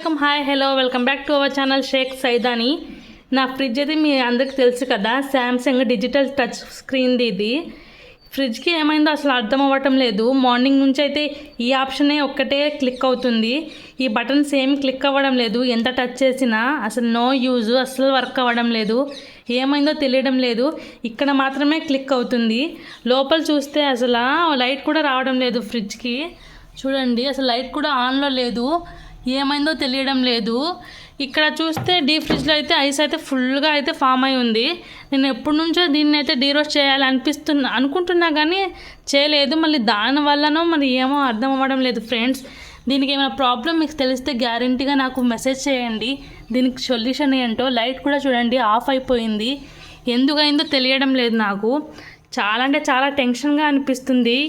Hi hello welcome back to our channel Shaik Saidani. నా fridge అయితే మీ అందరికి తెలుసు కదా, శాంసంగ్ డిజిటల్ టచ్ స్క్రీన్ది. ఇది ఫ్రిడ్జ్కి ఏమైందో అసలు అర్థం అవ్వటం లేదు. మార్నింగ్ నుంచి అయితే ఈ ఆప్షనే ఒక్కటే క్లిక్ అవుతుంది, ఈ బటన్స్ ఏమి క్లిక్ అవ్వడం లేదు. ఎంత టచ్ చేసినా అసలు నో యూజ్, అసలు వర్క్ అవ్వడం లేదు. ఏమైందో తెలియడం లేదు. ఇక్కడ మాత్రమే క్లిక్ అవుతుంది. లోపల చూస్తే అసలు లైట్ కూడా రావడం లేదు ఫ్రిడ్జ్కి. చూడండి, అసలు లైట్ కూడా ఆన్లో లేదు. ఏమైందో తెలియడం లేదు. ఇక్కడ చూస్తే డీప్ ఫ్రిడ్జ్లో అయితే ఐస్ అయితే ఫుల్గా అయితే ఫామ్ అయి ఉంది. నేను ఎప్పటి నుంచో దీన్ని అయితే డీరోస్ట్ చేయాలి అనుకుంటున్నా కానీ చేయలేదు. మళ్ళీ దానివల్లనో మరి ఏమో అర్థం అవ్వడం లేదు ఫ్రెండ్స్. దీనికి ఏమైనా ప్రాబ్లం మీకు తెలిస్తే గ్యారంటీగా నాకు మెసేజ్ చేయండి. దీనికి సొల్యూషన్ ఏంటో. లైట్ కూడా చూడండి ఆఫ్ అయిపోయింది. ఎందుకైందో తెలియడం లేదు నాకు. చాలా అంటే చాలా టెన్షన్గా అనిపిస్తుంది.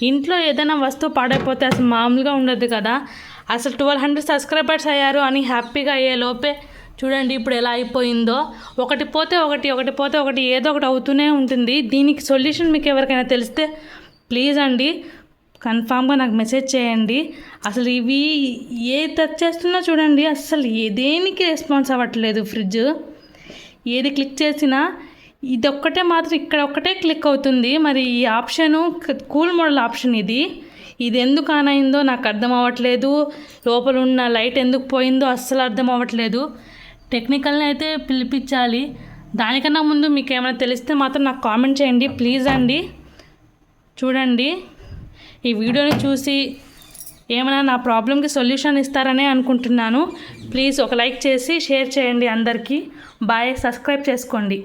ఇంట్లో ఏదైనా వస్తువు పాడైపోతే అసలు మామూలుగా ఉండదు కదా. అసలు 1200 సబ్స్క్రైబర్స్ అయ్యారు అని హ్యాపీగా అయ్యే లోపే చూడండి ఇప్పుడు ఎలా అయిపోయిందో. ఒకటి పోతే ఒకటి ఏదో ఒకటి అవుతూనే ఉంటుంది. దీనికి సొల్యూషన్ మీకు ఎవరికైనా తెలిస్తే ప్లీజ్ అండి కన్ఫామ్గా నాకు మెసేజ్ చేయండి. అసలు ఇవి ఏ టచ్ చేస్తున్నా చూడండి అసలు దేనికి రెస్పాన్స్ అవ్వట్లేదు ఫ్రిడ్జ్. ఏది క్లిక్ చేసినా ఇది ఒక్కటే మాత్రం ఇక్కడ ఒక్కటే క్లిక్ అవుతుంది. మరి ఈ ఆప్షను కూల్ మోడల్ ఆప్షన్ ఇది ఎందుకు ఆన్ అయిందో నాకు అర్థం అవ్వట్లేదు. లోపల ఉన్న లైట్ ఎందుకు పోయిందో అస్సలు అర్థం అవ్వట్లేదు. టెక్నికల్ని అయితే పిలిపించాలి. దానికన్నా ముందు మీకు ఏమైనా తెలిస్తే మాత్రం నాకు కామెంట్ చేయండి ప్లీజ్ అండి. చూడండి, ఈ వీడియోని చూసి ఏమైనా నా ప్రాబ్లంకి సొల్యూషన్ ఇస్తారనే అనుకుంటున్నాను. ప్లీజ్ ఒక లైక్ చేసి షేర్ చేయండి అందరికీ. బాయ్, సబ్స్క్రైబ్ చేసుకోండి.